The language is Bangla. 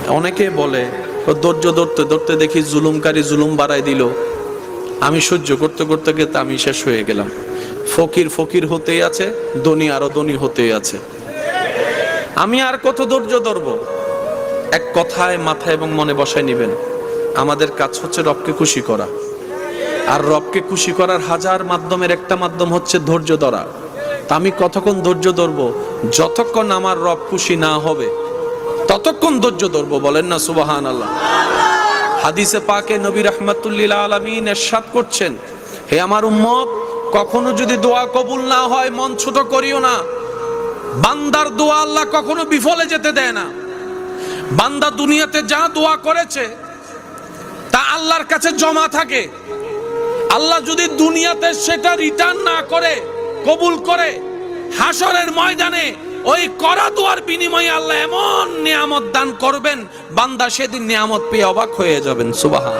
অনেকে বলে ধৈর্য ধরতে ধরতে দেখি জুলুমকারী জুলুম বাড়াই দিল, আমি সহ্য করতে করতে গেতে আমি শেষ হয়ে গেলাম। ফকির ফকির হতেই আছে, ধনী আরো ধনী হতেই আছে, আমি আর কত ধৈর্য ধরবো? এক কথায় মাথায় এবং মনে বসায় নিবেন, আমাদের কাজ হচ্ছে রবকে খুশি করা। আর রবকে খুশি করার হাজার মাধ্যমের একটা মাধ্যম হচ্ছে ধৈর্য ধরা। তা আমি কতক্ষণ ধৈর্য ধরবো? যতক্ষণ আমার রব খুশি না হবে ততক্ষণ ধৈর্য ধরবো। বলেন না সুবহানাল্লাহ। হাদিসে পাকে নবী রাহমাতুল লিল আলামিন ইরশাদ করছেন, হে আমার উম্মত, কখনো যদি দোয়া কবুল না হয় মন ছোট করিও না। বান্দার দোয়া আল্লাহ কখনো বিফলে যেতে দেয় না। বান্দা দুনিয়াতে যা দোয়া করেছে তা আল্লাহর কাছে জমা থাকে। আল্লাহ যদি দুনিয়াতে সেটা রিটার্ন না করে, কবুল করে, হাসরের ময়দানে ওই করা দোয়ার বিনিময়ে আল্লাহ এমন নিয়ামত দান করবেন, বান্দা সেদিন নিয়ামত পেয়ে অবাক হয়ে যাবেন। সুবহান।